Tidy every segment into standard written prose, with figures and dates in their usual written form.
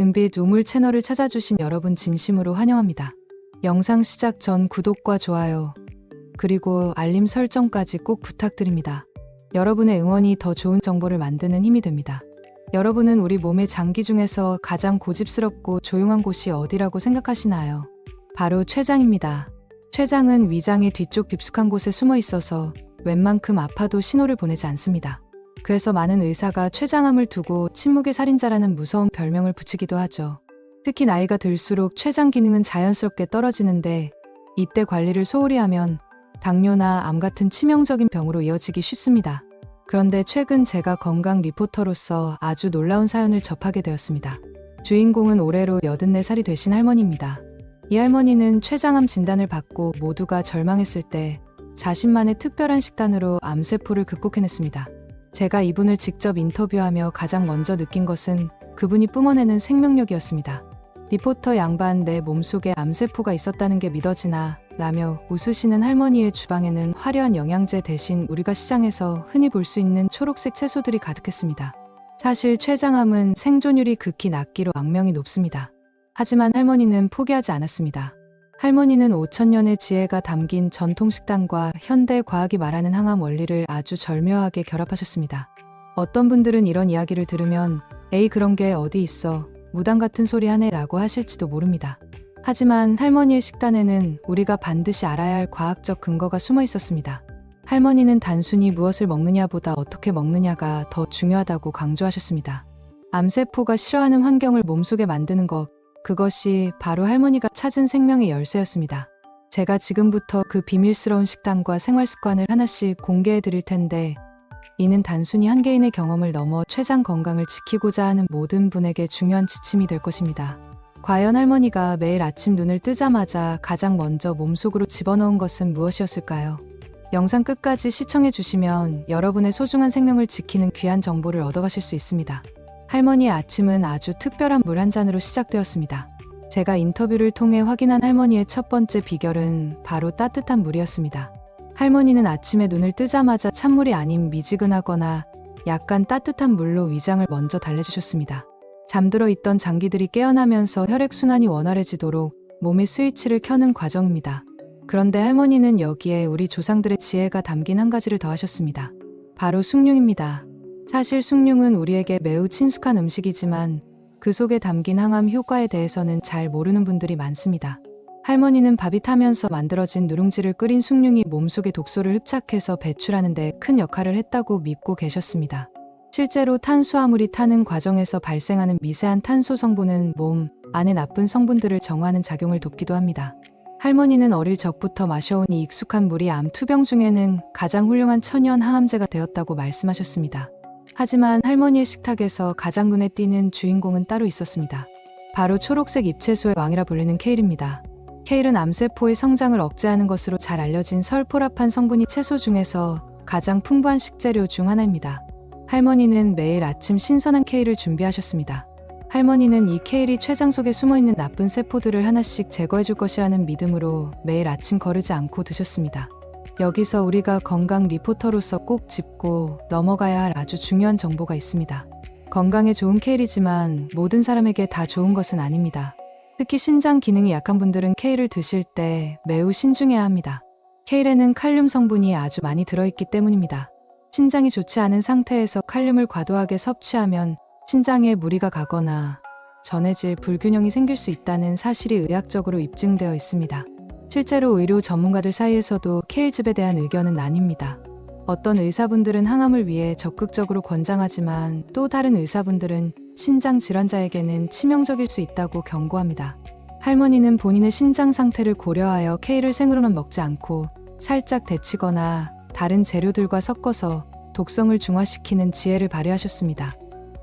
은빛 우물 채널을 찾아주신 여러분 진심으로 환영합니다. 영상 시작 전 구독과 좋아요, 그리고 알림 설정까지 꼭 부탁드립니다. 여러분의 응원이 더 좋은 정보를 만드는 힘이 됩니다. 여러분은 우리 몸의 장기 중에서 가장 고집스럽고 조용한 곳이 어디라고 생각하시나요? 바로 췌장입니다. 췌장은 위장의 뒤쪽 깊숙한 곳에 숨어 있어서 웬만큼 아파도 신호를 보내지 않습니다. 그래서 많은 의사가 췌장암을 두고 침묵의 살인자라는 무서운 별명을 붙이기도 하죠. 특히 나이가 들수록 췌장 기능은 자연스럽게 떨어지는데 이때 관리를 소홀히 하면 당뇨나 암 같은 치명적인 병으로 이어지기 쉽습니다. 그런데 최근 제가 건강 리포터로서 아주 놀라운 사연을 접하게 되었습니다. 주인공은 올해로 84살이 되신 할머니입니다. 이 할머니는 췌장암 진단을 받고 모두가 절망했을 때 자신만의 특별한 식단으로 암세포를 극복해냈습니다. 제가 이분을 직접 인터뷰하며 가장 먼저 느낀 것은 그분이 뿜어내는 생명력이었습니다. 리포터 양반, 내 몸속에 암세포가 있었다는 게 믿어지나 라며 웃으시는 할머니의 주방에는 화려한 영양제 대신 우리가 시장에서 흔히 볼 수 있는 초록색 채소들이 가득했습니다. 사실 췌장암은 생존율이 극히 낮기로 악명이 높습니다. 하지만 할머니는 포기하지 않았습니다. 할머니는 5000년의 지혜가 담긴 전통 식단과 현대 과학이 말하는 항암 원리를 아주 절묘하게 결합하셨습니다. 어떤 분들은 이런 이야기를 들으면 에이 그런 게 어디 있어, 무당 같은 소리 하네 라고 하실지도 모릅니다. 하지만 할머니의 식단에는 우리가 반드시 알아야 할 과학적 근거가 숨어 있었습니다. 할머니는 단순히 무엇을 먹느냐보다 어떻게 먹느냐가 더 중요하다고 강조하셨습니다. 암세포가 싫어하는 환경을 몸속에 만드는 것, 그것이 바로 할머니가 찾은 생명의 열쇠였습니다. 제가 지금부터 그 비밀스러운 식단과 생활 습관을 하나씩 공개해 드릴 텐데 이는 단순히 한 개인의 경험을 넘어 췌장 건강을 지키고자 하는 모든 분에게 중요한 지침이 될 것입니다. 과연 할머니가 매일 아침 눈을 뜨자마자 가장 먼저 몸속으로 집어넣은 것은 무엇이었을까요? 영상 끝까지 시청해 주시면 여러분의 소중한 생명을 지키는 귀한 정보를 얻어가실 수 있습니다. 할머니의 아침은 아주 특별한 물 한 잔으로 시작되었습니다. 제가 인터뷰를 통해 확인한 할머니의 첫 번째 비결은 바로 따뜻한 물이었습니다. 할머니는 아침에 눈을 뜨자마자 찬물이 아닌 미지근하거나 약간 따뜻한 물로 위장을 먼저 달래주셨습니다. 잠들어 있던 장기들이 깨어나면서 혈액순환이 원활해지도록 몸의 스위치를 켜는 과정입니다. 그런데 할머니는 여기에 우리 조상들의 지혜가 담긴 한 가지를 더하셨습니다. 바로 숭늉입니다. 사실 숭늉은 우리에게 매우 친숙한 음식이지만 그 속에 담긴 항암 효과에 대해서는 잘 모르는 분들이 많습니다. 할머니는 밥이 타면서 만들어진 누룽지를 끓인 숭늉이 몸속의 독소를 흡착해서 배출하는 데 큰 역할을 했다고 믿고 계셨습니다. 실제로 탄수화물이 타는 과정에서 발생하는 미세한 탄소 성분은 몸 안의 나쁜 성분들을 정화하는 작용을 돕기도 합니다. 할머니는 어릴 적부터 마셔온 이 익숙한 물이 암 투병 중에는 가장 훌륭한 천연 항암제가 되었다고 말씀하셨습니다. 하지만 할머니의 식탁에서 가장 눈에 띄는 주인공은 따로 있었습니다. 바로 초록색 잎채소의 왕이라 불리는 케일입니다. 케일은 암세포의 성장을 억제하는 것으로 잘 알려진 설포라판 성분이 채소 중에서 가장 풍부한 식재료 중 하나입니다. 할머니는 매일 아침 신선한 케일을 준비하셨습니다. 할머니는 이 케일이 췌장 속에 숨어있는 나쁜 세포들을 하나씩 제거해줄 것이라는 믿음으로 매일 아침 거르지 않고 드셨습니다. 여기서 우리가 건강 리포터로서 꼭 짚고 넘어가야 할 아주 중요한 정보가 있습니다. 건강에 좋은 케일이지만 모든 사람에게 다 좋은 것은 아닙니다. 특히 신장 기능이 약한 분들은 케일을 드실 때 매우 신중해야 합니다. 케일에는 칼륨 성분이 아주 많이 들어있기 때문입니다. 신장이 좋지 않은 상태에서 칼륨을 과도하게 섭취하면 신장에 무리가 가거나 전해질 불균형이 생길 수 있다는 사실이 의학적으로 입증되어 있습니다. 실제로 의료 전문가들 사이에서도 케일즙에 대한 의견은 나뉩니다. 어떤 의사분들은 항암을 위해 적극적으로 권장하지만 또 다른 의사분들은 신장 질환자에게는 치명적일 수 있다고 경고합니다. 할머니는 본인의 신장 상태를 고려하여 케일을 생으로는 먹지 않고 살짝 데치거나 다른 재료들과 섞어서 독성을 중화시키는 지혜를 발휘하셨습니다.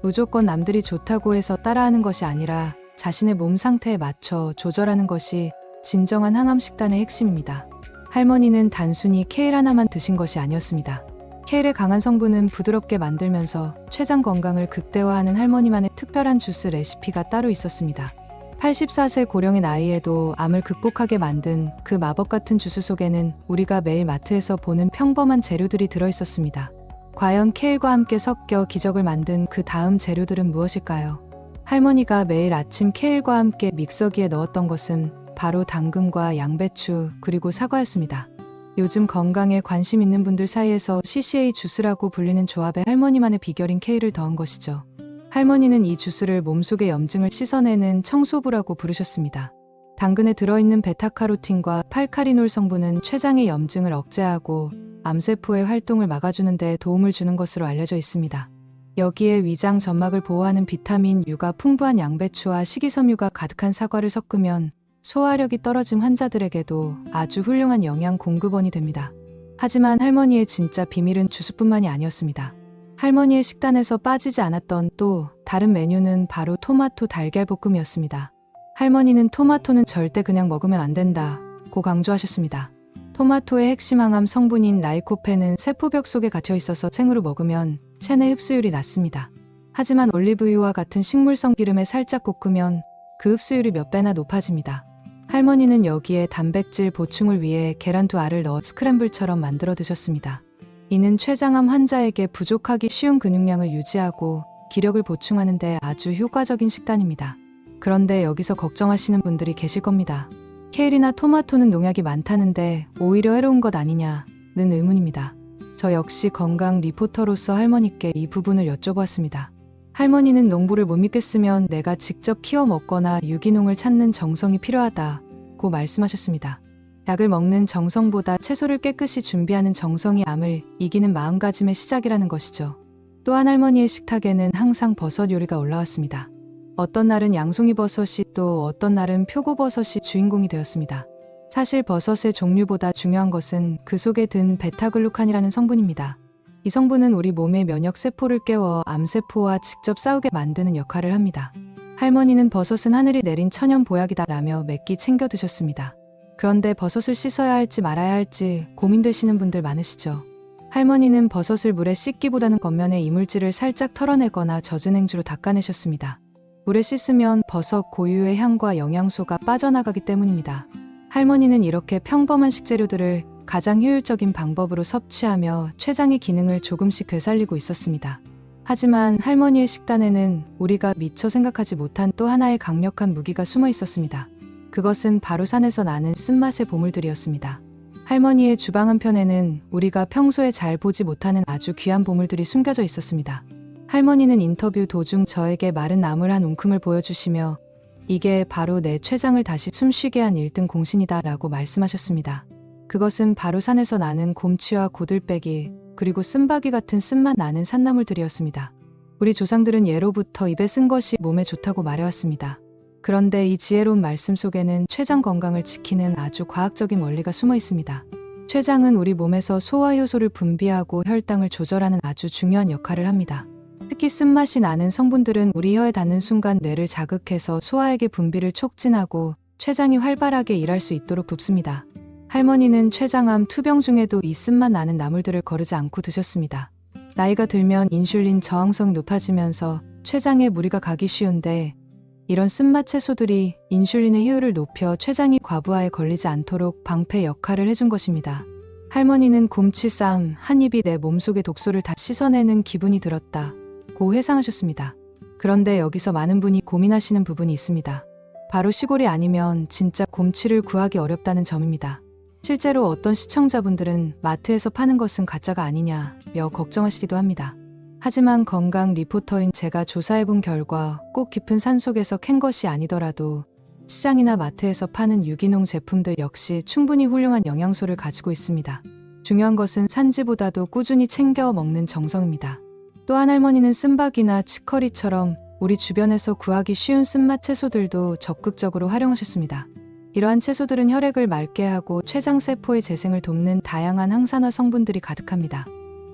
무조건 남들이 좋다고 해서 따라하는 것이 아니라 자신의 몸 상태에 맞춰 조절하는 것이 진정한 항암 식단의 핵심입니다. 할머니는 단순히 케일 하나만 드신 것이 아니었습니다. 케일의 강한 성분은 부드럽게 만들면서 췌장 건강을 극대화하는 할머니만의 특별한 주스 레시피가 따로 있었습니다. 84세 고령의 나이에도 암을 극복하게 만든 그 마법 같은 주스 속에는 우리가 매일 마트에서 보는 평범한 재료들이 들어있었습니다. 과연 케일과 함께 섞여 기적을 만든 그 다음 재료들은 무엇일까요? 할머니가 매일 아침 케일과 함께 믹서기에 넣었던 것은 바로 당근과 양배추 그리고 사과였습니다. 요즘 건강에 관심 있는 분들 사이에서 CCA 주스라고 불리는 조합에 할머니만의 비결인 케일을 더한 것이죠. 할머니는 이 주스를 몸속의 염증을 씻어내는 청소부라고 부르셨습니다. 당근에 들어있는 베타카로틴과 팔카리놀 성분은 췌장의 염증을 억제하고 암세포의 활동을 막아주는 데 도움을 주는 것으로 알려져 있습니다. 여기에 위장 점막을 보호하는 비타민 U가 풍부한 양배추와 식이섬유가 가득한 사과를 섞으면 소화력이 떨어진 환자들에게도 아주 훌륭한 영양 공급원이 됩니다. 하지만 할머니의 진짜 비밀은 주스뿐만이 아니었습니다. 할머니의 식단에서 빠지지 않았던 또 다른 메뉴는 바로 토마토 달걀볶음이었습니다. 할머니는 토마토는 절대 그냥 먹으면 안 된다고 강조하셨습니다. 토마토의 핵심 항암 성분인 라이코펜은 세포벽 속에 갇혀 있어서 생으로 먹으면 체내 흡수율이 낮습니다. 하지만 올리브유와 같은 식물성 기름에 살짝 볶으면 그 흡수율이 몇 배나 높아집니다. 할머니는 여기에 단백질 보충을 위해 계란 2알을 넣어 스크램블처럼 만들어 드셨습니다. 이는 췌장암 환자에게 부족하기 쉬운 근육량을 유지하고 기력을 보충하는 데 아주 효과적인 식단입니다. 그런데 여기서 걱정하시는 분들이 계실 겁니다. 케일이나 토마토는 농약이 많다는데 오히려 해로운 것 아니냐는 의문입니다. 저 역시 건강 리포터로서 할머니께 이 부분을 여쭤보았습니다. 할머니는 농부를 못 믿겠으면 내가 직접 키워 먹거나 유기농을 찾는 정성이 필요하다고 말씀하셨습니다. 약을 먹는 정성보다 채소를 깨끗이 준비하는 정성이 암을 이기는 마음가짐의 시작이라는 것이죠. 또한 할머니의 식탁에는 항상 버섯 요리가 올라왔습니다. 어떤 날은 양송이 버섯이 또 어떤 날은 표고버섯이 주인공이 되었습니다. 사실 버섯의 종류보다 중요한 것은 그 속에 든 베타글루칸이라는 성분입니다. 이 성분은 우리 몸의 면역세포를 깨워 암세포와 직접 싸우게 만드는 역할을 합니다. 할머니는 버섯은 하늘이 내린 천연 보약이다라며 몇 끼 챙겨 드셨습니다. 그런데 버섯을 씻어야 할지 말아야 할지 고민되시는 분들 많으시죠. 할머니는 버섯을 물에 씻기보다는 겉면의 이물질을 살짝 털어내거나 젖은 행주로 닦아내셨습니다. 물에 씻으면 버섯 고유의 향과 영양소가 빠져나가기 때문입니다. 할머니는 이렇게 평범한 식재료들을 가장 효율적인 방법으로 섭취하며 췌장의 기능을 조금씩 되살리고 있었습니다. 하지만 할머니의 식단에는 우리가 미처 생각하지 못한 또 하나의 강력한 무기가 숨어 있었습니다. 그것은 바로 산에서 나는 쓴맛의 보물들이었습니다. 할머니의 주방 한편에는 우리가 평소에 잘 보지 못하는 아주 귀한 보물들이 숨겨져 있었습니다. 할머니는 인터뷰 도중 저에게 마른 나물 한 움큼을 보여주시며 이게 바로 내 췌장을 다시 숨쉬게 한 1등 공신이다 라고 말씀하셨습니다. 그것은 바로 산에서 나는 곰취와 고들빼기 그리고 쓴바귀 같은 쓴맛 나는 산나물들이었습니다. 우리 조상들은 예로부터 입에 쓴 것이 몸에 좋다고 말해왔습니다. 그런데 이 지혜로운 말씀 속에는 췌장 건강을 지키는 아주 과학적인 원리가 숨어 있습니다. 췌장은 우리 몸에서 소화효소를 분비하고 혈당을 조절하는 아주 중요한 역할을 합니다. 특히 쓴맛이 나는 성분들은 우리 혀에 닿는 순간 뇌를 자극해서 소화액의 분비를 촉진하고 췌장이 활발하게 일할 수 있도록 돕습니다. 할머니는 췌장암 투병 중에도 이 쓴맛 나는 나물들을 거르지 않고 드셨습니다. 나이가 들면 인슐린 저항성이 높아지면서 췌장에 무리가 가기 쉬운데 이런 쓴맛 채소들이 인슐린의 효율을 높여 췌장이 과부하에 걸리지 않도록 방패 역할을 해준 것입니다. 할머니는 곰취쌈 한 입이 내 몸속의 독소를 다 씻어내는 기분이 들었다 고 회상하셨습니다. 그런데 여기서 많은 분이 고민하시는 부분이 있습니다. 바로 시골이 아니면 진짜 곰취를 구하기 어렵다는 점입니다. 실제로 어떤 시청자분들은 마트에서 파는 것은 가짜가 아니냐며 걱정하시기도 합니다. 하지만 건강 리포터인 제가 조사해본 결과 꼭 깊은 산속에서 캔 것이 아니더라도 시장이나 마트에서 파는 유기농 제품들 역시 충분히 훌륭한 영양소를 가지고 있습니다. 중요한 것은 산지보다도 꾸준히 챙겨 먹는 정성입니다. 또한 할머니는 쓴박이나 치커리처럼 우리 주변에서 구하기 쉬운 쓴맛 채소들도 적극적으로 활용하셨습니다. 이러한 채소들은 혈액을 맑게 하고 췌장세포의 재생을 돕는 다양한 항산화 성분들이 가득합니다.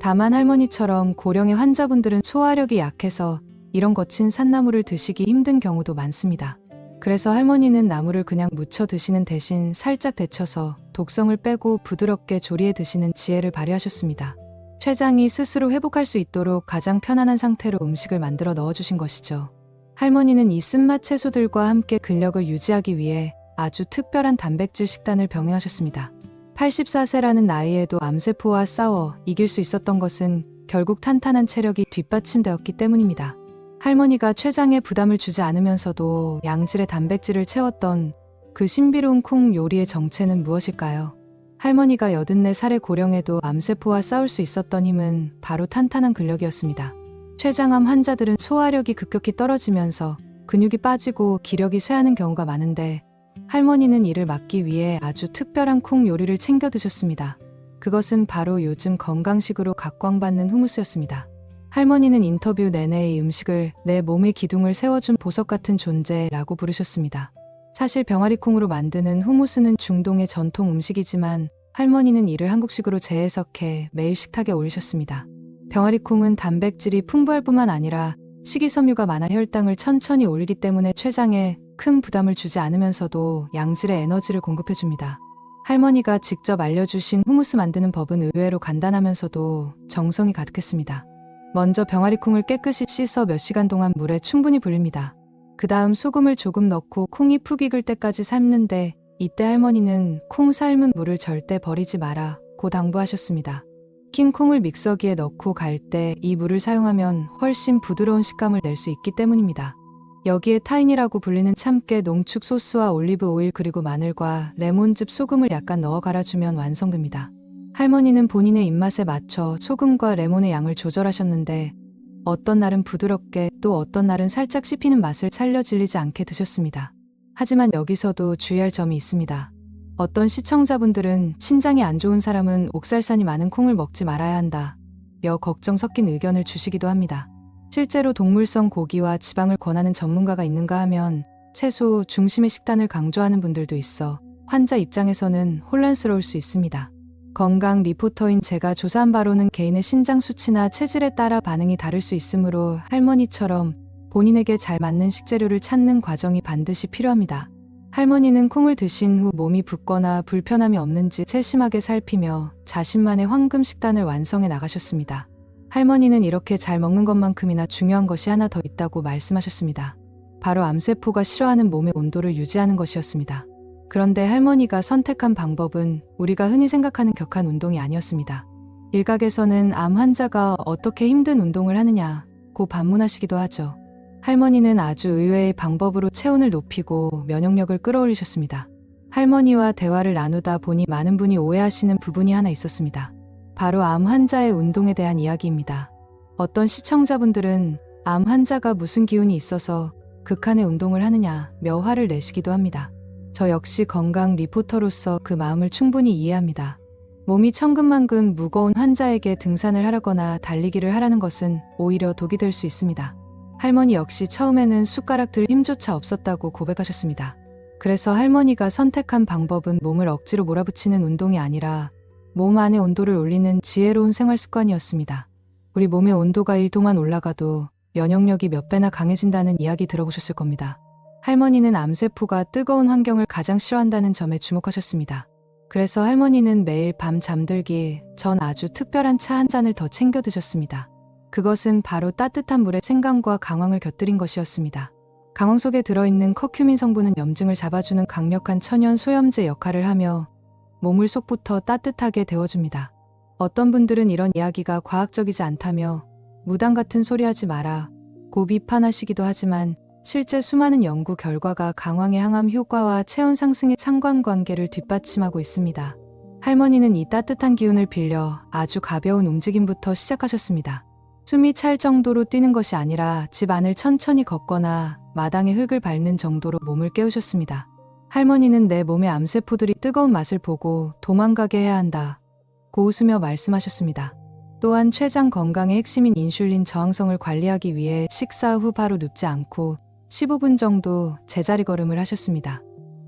다만 할머니처럼 고령의 환자분들은 소화력이 약해서 이런 거친 산나물을 드시기 힘든 경우도 많습니다. 그래서 할머니는 나물을 그냥 무쳐 드시는 대신 살짝 데쳐서 독성을 빼고 부드럽게 조리해 드시는 지혜를 발휘하셨습니다. 췌장이 스스로 회복할 수 있도록 가장 편안한 상태로 음식을 만들어 넣어주신 것이죠. 할머니는 이 쓴맛 채소들과 함께 근력을 유지하기 위해 아주 특별한 단백질 식단을 병행하셨습니다. 84세라는 나이에도 암세포와 싸워 이길 수 있었던 것은 결국 탄탄한 체력이 뒷받침되었기 때문입니다. 할머니가 췌장에 부담을 주지 않으면서도 양질의 단백질을 채웠던 그 신비로운 콩 요리의 정체는 무엇일까요? 할머니가 84살의 고령에도 암세포와 싸울 수 있었던 힘은 바로 탄탄한 근력이었습니다. 췌장암 환자들은 소화력이 급격히 떨어지면서 근육이 빠지고 기력이 쇠하는 경우가 많은데 할머니는 이를 막기 위해 아주 특별한 콩 요리를 챙겨 드셨습니다. 그것은 바로 요즘 건강식으로 각광받는 후무스였습니다. 할머니는 인터뷰 내내 이 음식을 내 몸의 기둥을 세워준 보석 같은 존재라고 부르셨습니다. 사실 병아리콩으로 만드는 후무스는 중동의 전통 음식이지만 할머니는 이를 한국식으로 재해석해 매일 식탁에 올리셨습니다. 병아리콩은 단백질이 풍부할 뿐만 아니라 식이섬유가 많아 혈당을 천천히 올리기 때문에 췌장에 큰 부담을 주지 않으면서도 양질의 에너지를 공급해줍니다. 할머니가 직접 알려주신 후무스 만드는 법은 의외로 간단하면서도 정성이 가득했습니다. 먼저 병아리콩을 깨끗이 씻어 몇 시간 동안 물에 충분히 불립니다. 그 다음 소금을 조금 넣고 콩이 푹 익을 때까지 삶는데 이때 할머니는 콩 삶은 물을 절대 버리지 마라 고 당부하셨습니다. 킨 콩을 믹서기에 넣고 갈 때 이 물을 사용하면 훨씬 부드러운 식감을 낼 수 있기 때문입니다. 여기에 타인이라고 불리는 참깨, 농축 소스와 올리브 오일 그리고 마늘과 레몬즙, 소금을 약간 넣어 갈아주면 완성됩니다. 할머니는 본인의 입맛에 맞춰 소금과 레몬의 양을 조절하셨는데 어떤 날은 부드럽게 또 어떤 날은 살짝 씹히는 맛을 살려 질리지 않게 드셨습니다. 하지만 여기서도 주의할 점이 있습니다. 어떤 시청자분들은 신장이 안 좋은 사람은 옥살산이 많은 콩을 먹지 말아야 한다 며 걱정 섞인 의견을 주시기도 합니다. 실제로 동물성 고기와 지방을 권하는 전문가가 있는가 하면 채소 중심의 식단을 강조하는 분들도 있어 환자 입장에서는 혼란스러울 수 있습니다. 건강 리포터인 제가 조사한 바로는 개인의 신장 수치나 체질에 따라 반응이 다를 수 있으므로 할머니처럼 본인에게 잘 맞는 식재료를 찾는 과정이 반드시 필요합니다. 할머니는 콩을 드신 후 몸이 붓거나 불편함이 없는지 세심하게 살피며 자신만의 황금 식단을 완성해 나가셨습니다. 할머니는 이렇게 잘 먹는 것만큼이나 중요한 것이 하나 더 있다고 말씀하셨습니다. 바로 암세포가 싫어하는 몸의 온도를 유지하는 것이었습니다. 그런데 할머니가 선택한 방법은 우리가 흔히 생각하는 격한 운동이 아니었습니다. 일각에서는 암 환자가 어떻게 힘든 운동을 하느냐고 반문하시기도 하죠. 할머니는 아주 의외의 방법으로 체온을 높이고 면역력을 끌어올리셨습니다. 할머니와 대화를 나누다 보니 많은 분이 오해하시는 부분이 하나 있었습니다. 바로 암 환자의 운동에 대한 이야기입니다. 어떤 시청자분들은 암 환자가 무슨 기운이 있어서 극한의 운동을 하느냐며 화를 내시기도 합니다. 저 역시 건강 리포터로서 그 마음을 충분히 이해합니다. 몸이 천근만근 무거운 환자에게 등산을 하라거나 달리기를 하라는 것은 오히려 독이 될 수 있습니다. 할머니 역시 처음에는 숟가락 들 힘조차 없었다고 고백하셨습니다. 그래서 할머니가 선택한 방법은 몸을 억지로 몰아붙이는 운동이 아니라 몸 안의 온도를 올리는 지혜로운 생활 습관이었습니다. 우리 몸의 온도가 1도만 올라가도 면역력이 몇 배나 강해진다는 이야기 들어보셨을 겁니다. 할머니는 암세포가 뜨거운 환경을 가장 싫어한다는 점에 주목하셨습니다. 그래서 할머니는 매일 밤 잠들기 전 아주 특별한 차 한 잔을 더 챙겨 드셨습니다. 그것은 바로 따뜻한 물에 생강과 강황을 곁들인 것이었습니다. 강황 속에 들어있는 커큐민 성분은 염증을 잡아주는 강력한 천연 소염제 역할을 하며 몸을 속부터 따뜻하게 데워줍니다. 어떤 분들은 이런 이야기가 과학적이지 않다며 무당 같은 소리 하지 마라 고 비판하시기도 하지만 실제 수많은 연구 결과가 강황의 항암 효과와 체온 상승의 상관관계를 뒷받침하고 있습니다. 할머니는 이 따뜻한 기운을 빌려 아주 가벼운 움직임부터 시작하셨습니다. 숨이 찰 정도로 뛰는 것이 아니라 집 안을 천천히 걷거나 마당에 흙을 밟는 정도로 몸을 깨우셨습니다. 할머니는 내 몸의 암세포들이 뜨거운 맛을 보고 도망가게 해야 한다 고 웃으며 말씀하셨습니다. 또한 췌장 건강의 핵심인 인슐린 저항성을 관리하기 위해 식사 후 바로 눕지 않고 15분 정도 제자리 걸음을 하셨습니다.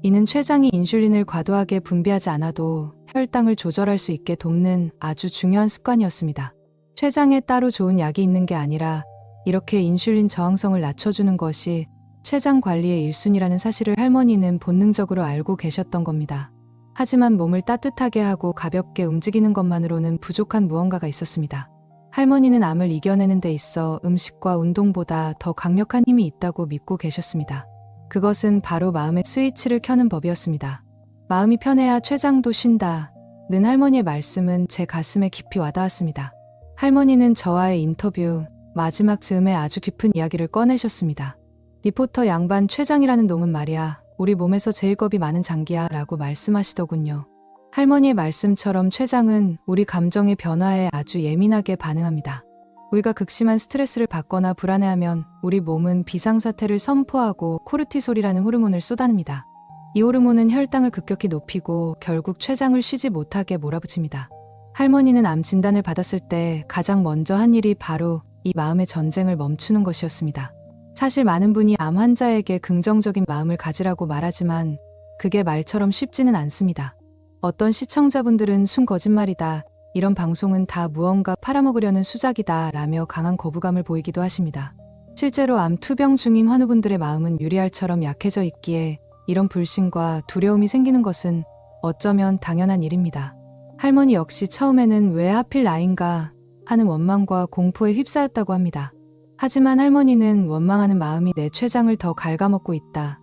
이는 췌장이 인슐린을 과도하게 분비하지 않아도 혈당을 조절할 수 있게 돕는 아주 중요한 습관이었습니다. 췌장에 따로 좋은 약이 있는 게 아니라 이렇게 인슐린 저항성을 낮춰주는 것이 췌장 관리의 1순위라는 사실을 할머니는 본능적으로 알고 계셨던 겁니다. 하지만 몸을 따뜻하게 하고 가볍게 움직이는 것만으로는 부족한 무언가가 있었습니다. 할머니는 암을 이겨내는 데 있어 음식과 운동보다 더 강력한 힘이 있다고 믿고 계셨습니다. 그것은 바로 마음의 스위치를 켜는 법이었습니다. 마음이 편해야 췌장도 쉰다 는 할머니의 말씀은 제 가슴에 깊이 와닿았습니다. 할머니는 저와의 인터뷰 마지막 즈음에 아주 깊은 이야기를 꺼내셨습니다. 리포터 양반 췌장이라는 놈은 말이야, 우리 몸에서 제일 겁이 많은 장기야 라고 말씀하시더군요. 할머니의 말씀처럼 췌장은 우리 감정의 변화에 아주 예민하게 반응합니다. 우리가 극심한 스트레스를 받거나 불안해하면 우리 몸은 비상사태를 선포하고 코르티솔이라는 호르몬을 쏟아냅니다. 이 호르몬은 혈당을 급격히 높이고 결국 췌장을 쉬지 못하게 몰아붙입니다. 할머니는 암 진단을 받았을 때 가장 먼저 한 일이 바로 이 마음의 전쟁을 멈추는 것이었습니다. 사실 많은 분이 암 환자에게 긍정적인 마음을 가지라고 말하지만 그게 말처럼 쉽지는 않습니다. 어떤 시청자분들은 순 거짓말이다, 이런 방송은 다 무언가 팔아먹으려는 수작이다 라며 강한 거부감을 보이기도 하십니다. 실제로 암 투병 중인 환우분들의 마음은 유리알처럼 약해져 있기에 이런 불신과 두려움이 생기는 것은 어쩌면 당연한 일입니다. 할머니 역시 처음에는 왜 하필 나인가 하는 원망과 공포에 휩싸였다고 합니다. 하지만 할머니는 원망하는 마음이 내 췌장을 더 갉아먹고 있다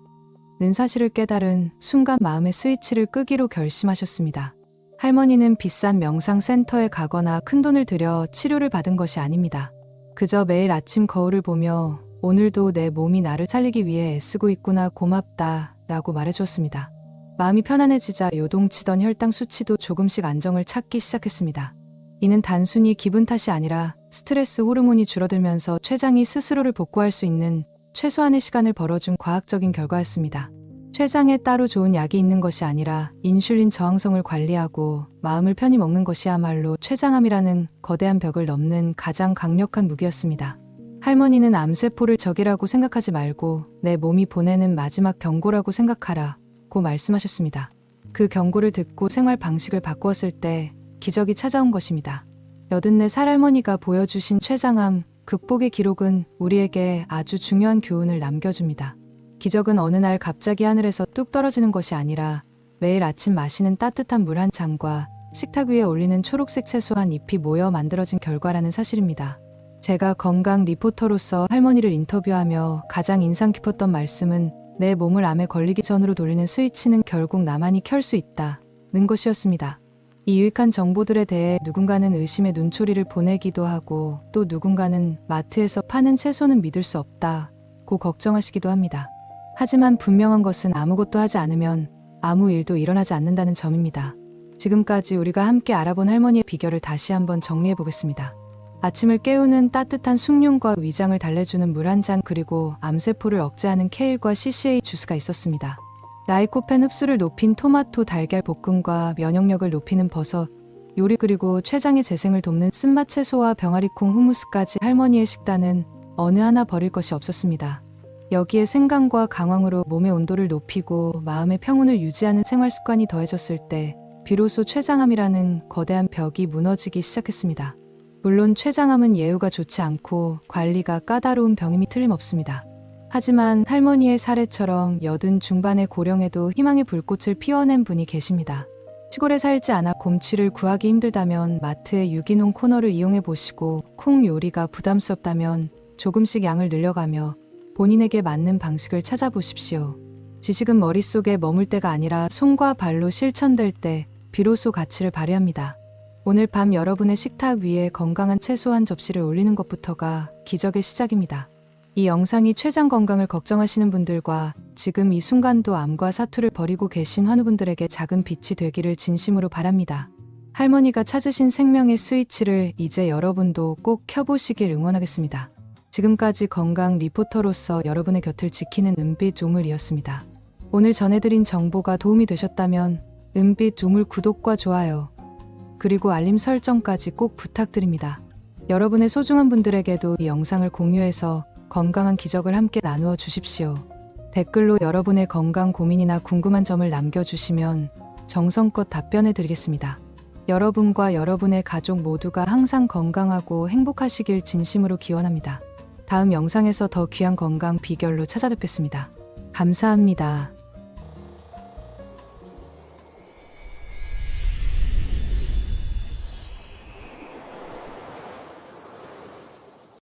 는 사실을 깨달은 순간 마음의 스위치를 끄기로 결심하셨습니다. 할머니는 비싼 명상센터에 가거나 큰돈을 들여 치료를 받은 것이 아닙니다. 그저 매일 아침 거울을 보며 오늘도 내 몸이 나를 살리기 위해 애쓰고 있구나, 고맙다 라고 말해주었습니다. 마음이 편안해지자 요동치던 혈당 수치도 조금씩 안정을 찾기 시작했습니다. 이는 단순히 기분 탓이 아니라 스트레스 호르몬이 줄어들면서 췌장이 스스로를 복구할 수 있는 최소한의 시간을 벌어준 과학적인 결과였습니다. 췌장에 따로 좋은 약이 있는 것이 아니라 인슐린 저항성을 관리하고 마음을 편히 먹는 것이야말로 췌장암이라는 거대한 벽을 넘는 가장 강력한 무기였습니다. 할머니는 암세포를 적이라고 생각하지 말고 내 몸이 보내는 마지막 경고라고 생각하라 고 말씀하셨습니다. 그 경고를 듣고 생활 방식을 바꾸었을 때 기적이 찾아온 것입니다. 84살 할머니가 보여주신 췌장암 극복의 기록은 우리에게 아주 중요한 교훈을 남겨줍니다. 기적은 어느 날 갑자기 하늘에서 뚝 떨어지는 것이 아니라 매일 아침 마시는 따뜻한 물 한 잔과 식탁 위에 올리는 초록색 채소 한 잎이 모여 만들어진 결과라는 사실입니다. 제가 건강 리포터로서 할머니를 인터뷰하며 가장 인상 깊었던 말씀은 내 몸을 암에 걸리기 전으로 돌리는 스위치는 결국 나만이 켤 수 있다는 것이었습니다. 이 유익한 정보들에 대해 누군가는 의심의 눈초리를 보내기도 하고 또 누군가는 마트에서 파는 채소는 믿을 수 없다고 걱정하시기도 합니다. 하지만 분명한 것은 아무것도 하지 않으면 아무 일도 일어나지 않는다는 점입니다. 지금까지 우리가 함께 알아본 할머니의 비결을 다시 한번 정리해 보겠습니다. 아침을 깨우는 따뜻한 숭늉과 위장을 달래주는 물 한 잔, 그리고 암세포를 억제하는 케일과 CCA 주스가 있었습니다. 라이코펜 흡수를 높인 토마토 달걀 볶음과 면역력을 높이는 버섯 요리, 그리고 췌장의 재생을 돕는 쓴맛 채소와 병아리콩 후무스까지 할머니의 식단은 어느 하나 버릴 것이 없었습니다. 여기에 생강과 강황으로 몸의 온도를 높이고 마음의 평온을 유지하는 생활 습관이 더해졌을 때 비로소 췌장암이라는 거대한 벽이 무너지기 시작했습니다. 물론 췌장암은 예후가 좋지 않고 관리가 까다로운 병임이 틀림없습니다. 하지만 할머니의 사례처럼 80 중반의 고령에도 희망의 불꽃을 피워낸 분이 계십니다. 시골에 살지 않아 곰취를 구하기 힘들다면 마트의 유기농 코너를 이용해 보시고, 콩 요리가 부담스럽다면 조금씩 양을 늘려가며 본인에게 맞는 방식을 찾아보십시오. 지식은 머릿속에 머물 때가 아니라 손과 발로 실천될 때 비로소 가치를 발휘합니다. 오늘 밤 여러분의 식탁 위에 건강한 채소 한 접시를 올리는 것부터가 기적의 시작입니다. 이 영상이 췌장 건강을 걱정하시는 분들과 지금 이 순간도 암과 사투를 벌이고 계신 환우분들에게 작은 빛이 되기를 진심으로 바랍니다. 할머니가 찾으신 생명의 스위치를 이제 여러분도 꼭 켜보시길 응원하겠습니다. 지금까지 건강 리포터로서 여러분의 곁을 지키는 은빛 우물이었습니다. 오늘 전해드린 정보가 도움이 되셨다면 은빛 우물 구독과 좋아요, 그리고 알림 설정까지 꼭 부탁드립니다. 여러분의 소중한 분들에게도 이 영상을 공유해서 건강한 기적을 함께 나누어 주십시오. 댓글로 여러분의 건강 고민이나 궁금한 점을 남겨주시면 정성껏 답변해 드리겠습니다. 여러분과 여러분의 가족 모두가 항상 건강하고 행복하시길 진심으로 기원합니다. 다음 영상에서 더 귀한 건강 비결로 찾아뵙겠습니다. 감사합니다.